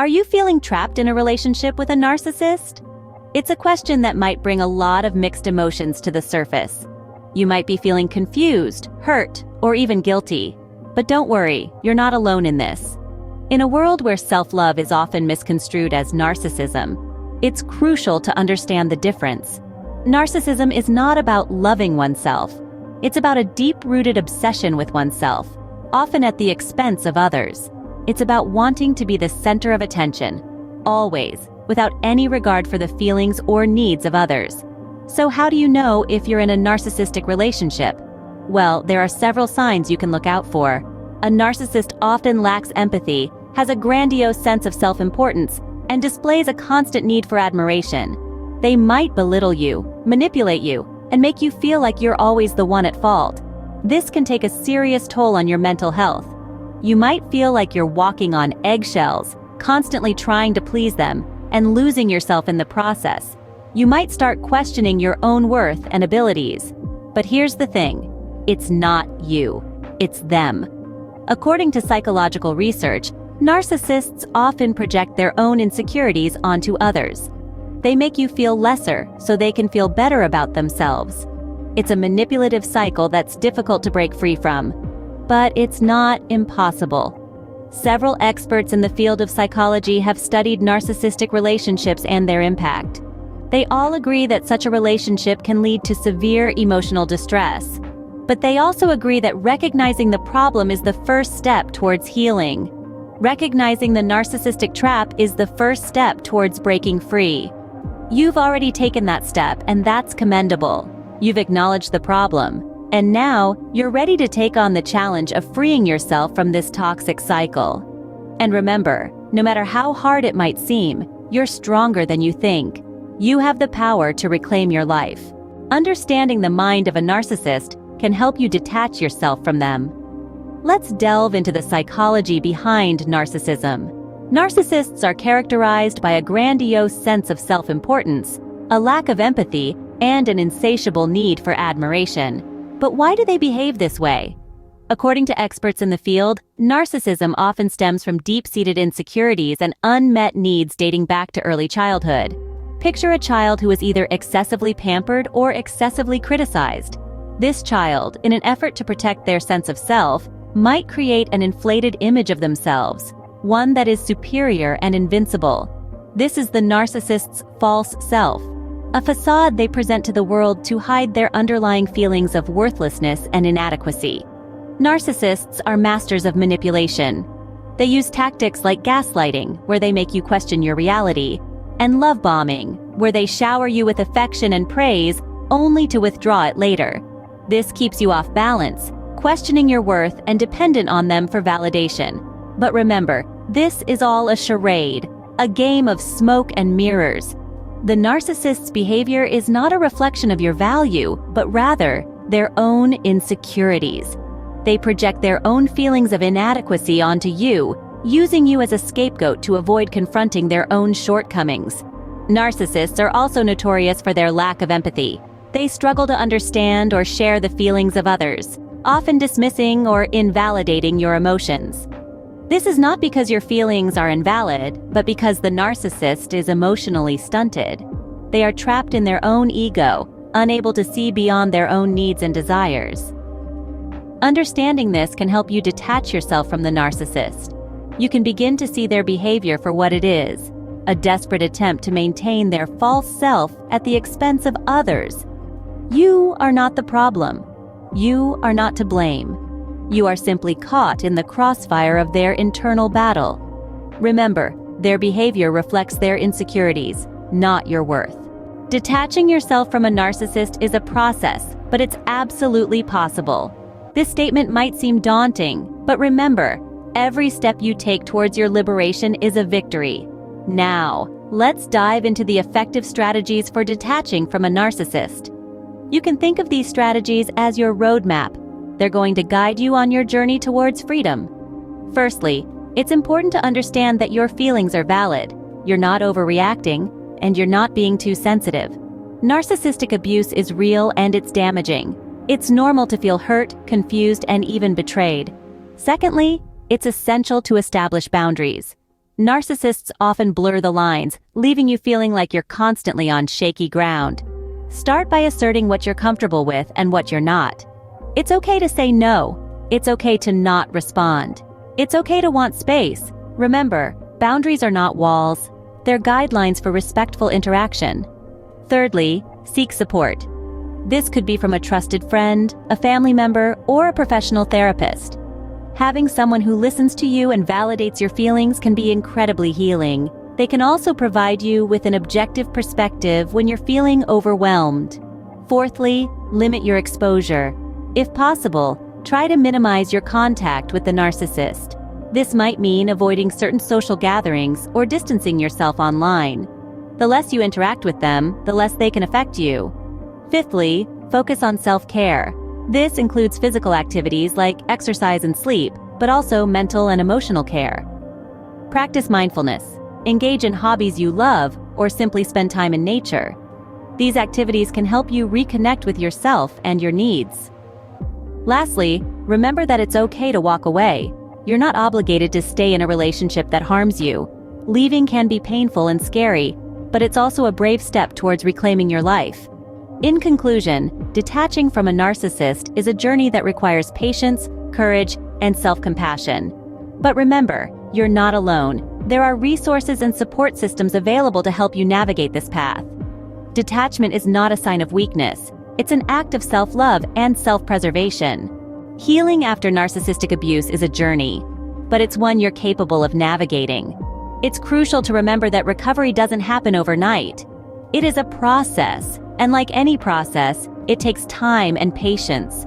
Are you feeling trapped in a relationship with a narcissist? It's a question that might bring a lot of mixed emotions to the surface. You might be feeling confused, hurt, or even guilty. But don't worry, you're not alone in this. In a world where self-love is often misconstrued as narcissism, it's crucial to understand the difference. Narcissism is not about loving oneself. It's about a deep-rooted obsession with oneself, often at the expense of others. It's about wanting to be the center of attention, always, without any regard for the feelings or needs of others. So how do you know if you're in a narcissistic relationship? Well, there are several signs you can look out for. A narcissist often lacks empathy, has a grandiose sense of self-importance, and displays a constant need for admiration. They might belittle you, manipulate you, and make you feel like you're always the one at fault. This can take a serious toll on your mental health. You might feel like you're walking on eggshells, constantly trying to please them, and losing yourself in the process. You might start questioning your own worth and abilities. But here's the thing, it's not you, it's them. According to psychological research, narcissists often project their own insecurities onto others. They make you feel lesser so they can feel better about themselves. It's a manipulative cycle that's difficult to break free from. But it's not impossible. Several experts in the field of psychology have studied narcissistic relationships and their impact. They all agree that such a relationship can lead to severe emotional distress. But they also agree that recognizing the problem is the first step towards healing. Recognizing the narcissistic trap is the first step towards breaking free. You've already taken that step, and that's commendable. You've acknowledged the problem. And now, you're ready to take on the challenge of freeing yourself from this toxic cycle. And remember, no matter how hard it might seem, you're stronger than you think. You have the power to reclaim your life. Understanding the mind of a narcissist can help you detach yourself from them. Let's delve into the psychology behind narcissism. Narcissists are characterized by a grandiose sense of self-importance, a lack of empathy, and an insatiable need for admiration. But why do they behave this way? According to experts in the field, narcissism often stems from deep-seated insecurities and unmet needs dating back to early childhood. Picture a child who is either excessively pampered or excessively criticized. This child, in an effort to protect their sense of self, might create an inflated image of themselves, one that is superior and invincible. This is the narcissist's false self, a facade they present to the world to hide their underlying feelings of worthlessness and inadequacy. Narcissists are masters of manipulation. They use tactics like gaslighting, where they make you question your reality, and love bombing, where they shower you with affection and praise only to withdraw it later. This keeps you off balance, questioning your worth and dependent on them for validation. But remember, this is all a charade, a game of smoke and mirrors. The narcissist's behavior is not a reflection of your value, but rather their own insecurities. They project their own feelings of inadequacy onto you, using you as a scapegoat to avoid confronting their own shortcomings. Narcissists are also notorious for their lack of empathy. They struggle to understand or share the feelings of others, often dismissing or invalidating your emotions. This is not because your feelings are invalid, but because the narcissist is emotionally stunted. They are trapped in their own ego, unable to see beyond their own needs and desires. Understanding this can help you detach yourself from the narcissist. You can begin to see their behavior for what it is, a desperate attempt to maintain their false self at the expense of others. You are not the problem. You are not to blame. You are simply caught in the crossfire of their internal battle. Remember, their behavior reflects their insecurities, not your worth. Detaching yourself from a narcissist is a process, but it's absolutely possible. This statement might seem daunting, but remember, every step you take towards your liberation is a victory. Now, let's dive into the effective strategies for detaching from a narcissist. You can think of these strategies as your roadmap. They're going to guide you on your journey towards freedom. Firstly, it's important to understand that your feelings are valid. You're not overreacting, and you're not being too sensitive. Narcissistic abuse is real and it's damaging. It's normal to feel hurt, confused, and even betrayed. Secondly, it's essential to establish boundaries. Narcissists often blur the lines, leaving you feeling like you're constantly on shaky ground. Start by asserting what you're comfortable with and what you're not. It's okay to say no. It's okay to not respond. It's okay to want space. Remember, boundaries are not walls. They're guidelines for respectful interaction. Thirdly, seek support. This could be from a trusted friend, a family member, or a professional therapist. Having someone who listens to you and validates your feelings can be incredibly healing. They can also provide you with an objective perspective when you're feeling overwhelmed. Fourthly, limit your exposure. If possible, try to minimize your contact with the narcissist. This might mean avoiding certain social gatherings or distancing yourself online. The less you interact with them, the less they can affect you. Fifthly, focus on self-care. This includes physical activities like exercise and sleep, but also mental and emotional care. Practice mindfulness. Engage in hobbies you love, or simply spend time in nature. These activities can help you reconnect with yourself and your needs. Lastly, remember that it's okay to walk away. You're not obligated to stay in a relationship that harms you. Leaving can be painful and scary, but it's also a brave step towards reclaiming your life. In conclusion, detaching from a narcissist is a journey that requires patience, courage, and self-compassion. But remember, you're not alone. There are resources and support systems available to help you navigate this path. Detachment is not a sign of weakness. It's an act of self-love and self-preservation. Healing after narcissistic abuse is a journey, but it's one you're capable of navigating. It's crucial to remember that recovery doesn't happen overnight. It is a process, and like any process, it takes time and patience.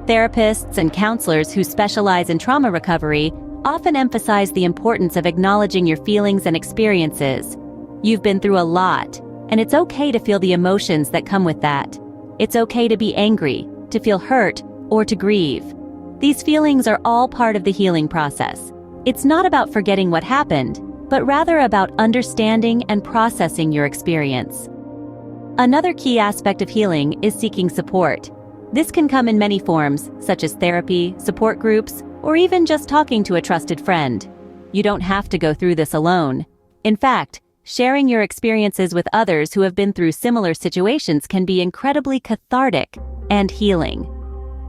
Therapists and counselors who specialize in trauma recovery often emphasize the importance of acknowledging your feelings and experiences. You've been through a lot, and it's okay to feel the emotions that come with that. It's okay to be angry, to feel hurt, or to grieve. These feelings are all part of the healing process. It's not about forgetting what happened, but rather about understanding and processing your experience. Another key aspect of healing is seeking support. This can come in many forms, such as therapy, support groups, or even just talking to a trusted friend. You don't have to go through this alone. In fact, sharing your experiences with others who have been through similar situations can be incredibly cathartic and healing.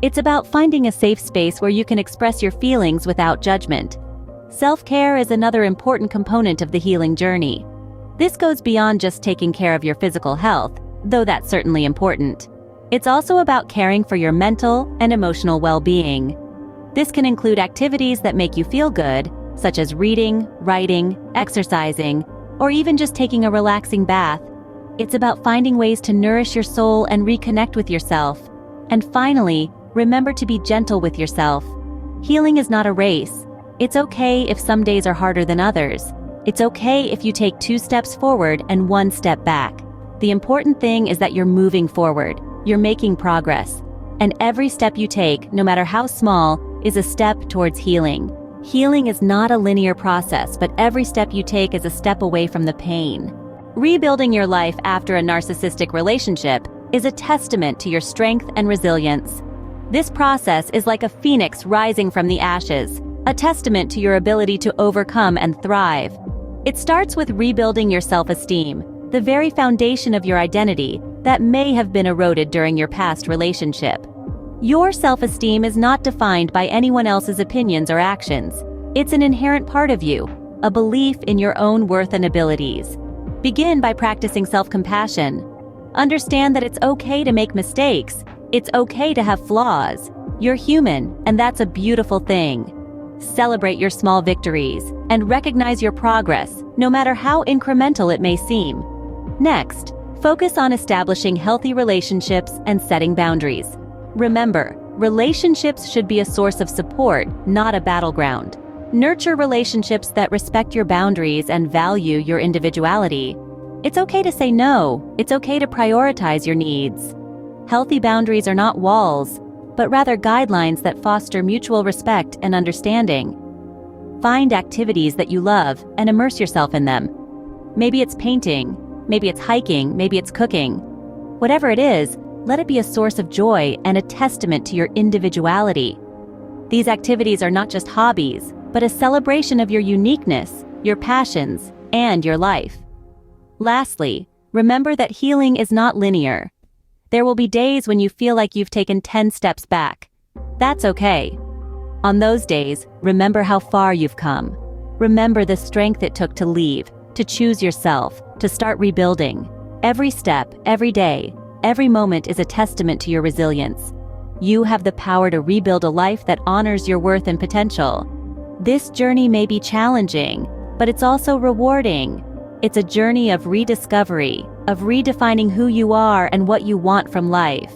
It's about finding a safe space where you can express your feelings without judgment. Self-care is another important component of the healing journey. This goes beyond just taking care of your physical health, though that's certainly important. It's also about caring for your mental and emotional well-being. This can include activities that make you feel good, such as reading, writing, exercising, or even just taking a relaxing bath. It's about finding ways to nourish your soul and reconnect with yourself. And finally, remember to be gentle with yourself. Healing is not a race. It's okay if some days are harder than others. It's okay if you take 2 steps forward and 1 step back. The important thing is that you're moving forward. You're making progress. And every step you take, no matter how small, is a step towards healing. Healing is not a linear process, but every step you take is a step away from the pain. Rebuilding your life after a narcissistic relationship is a testament to your strength and resilience. This process is like a phoenix rising from the ashes, a testament to your ability to overcome and thrive. It starts with rebuilding your self-esteem, the very foundation of your identity that may have been eroded during your past relationship. Your self-esteem is not defined by anyone else's opinions or actions. It's an inherent part of you, a belief in your own worth and abilities. Begin by practicing self-compassion. Understand that it's okay to make mistakes. It's okay to have flaws. You're human, and that's a beautiful thing. Celebrate your small victories and recognize your progress, no matter how incremental it may seem. Next, focus on establishing healthy relationships and setting boundaries. Remember, relationships should be a source of support, not a battleground. Nurture relationships that respect your boundaries and value your individuality. It's okay to say no. It's okay to prioritize your needs. Healthy boundaries are not walls, but rather guidelines that foster mutual respect and understanding. Find activities that you love and immerse yourself in them. Maybe it's painting, maybe it's hiking, maybe it's cooking. Whatever it is, let it be a source of joy and a testament to your individuality. These activities are not just hobbies, but a celebration of your uniqueness, your passions, and your life. Lastly, remember that healing is not linear. There will be days when you feel like you've taken 10 steps back. That's okay. On those days, remember how far you've come. Remember the strength it took to leave, to choose yourself, to start rebuilding. Every step, every day, every moment is a testament to your resilience. You have the power to rebuild a life that honors your worth and potential. This journey may be challenging, but it's also rewarding. It's a journey of rediscovery, of redefining who you are and what you want from life.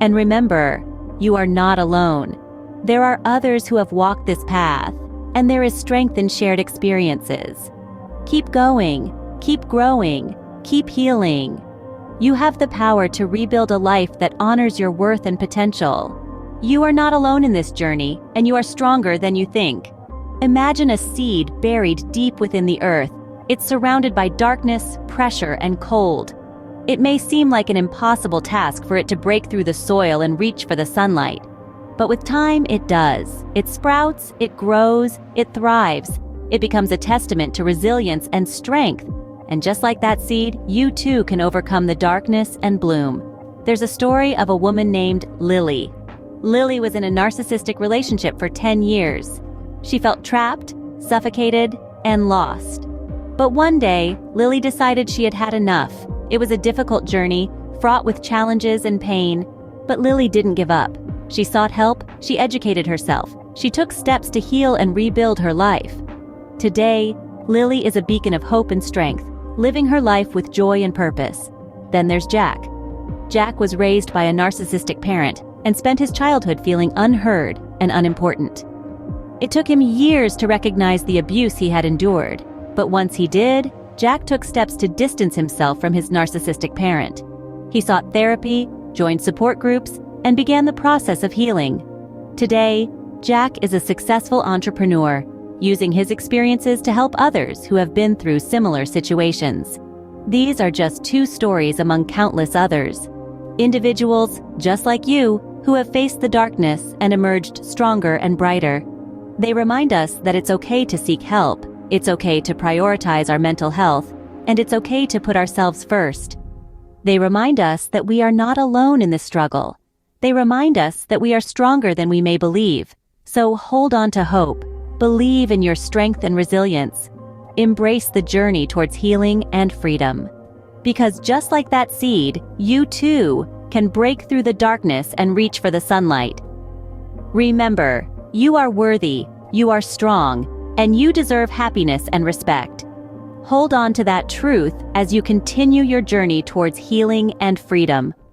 And remember, you are not alone. There are others who have walked this path, and there is strength in shared experiences. Keep going, keep growing, keep healing. You have the power to rebuild a life that honors your worth and potential. You are not alone in this journey, and you are stronger than you think. Imagine a seed buried deep within the earth. It's surrounded by darkness, pressure, and cold. It may seem like an impossible task for it to break through the soil and reach for the sunlight. But with time, it does. It sprouts, it grows, it thrives. It becomes a testament to resilience and strength. And just like that seed, you too can overcome the darkness and bloom. There's a story of a woman named Lily. Lily was in a narcissistic relationship for 10 years. She felt trapped, suffocated, and lost. But one day, Lily decided she had had enough. It was a difficult journey, fraught with challenges and pain. But Lily didn't give up. She sought help, she educated herself, she took steps to heal and rebuild her life. Today, Lily is a beacon of hope and strength, living her life with joy and purpose. Then there's Jack. Jack was raised by a narcissistic parent and spent his childhood feeling unheard and unimportant. It took him years to recognize the abuse he had endured, but once he did, Jack took steps to distance himself from his narcissistic parent. He sought therapy, joined support groups, and began the process of healing. Today, Jack is a successful entrepreneur, using his experiences to help others who have been through similar situations. These are just two stories among countless others. Individuals, just like you, who have faced the darkness and emerged stronger and brighter. They remind us that it's okay to seek help, it's okay to prioritize our mental health, and it's okay to put ourselves first. They remind us that we are not alone in this struggle. They remind us that we are stronger than we may believe. So hold on to hope. Believe in your strength and resilience. Embrace the journey towards healing and freedom. Because just like that seed, you too can break through the darkness and reach for the sunlight. Remember, you are worthy, you are strong, and you deserve happiness and respect. Hold on to that truth as you continue your journey towards healing and freedom.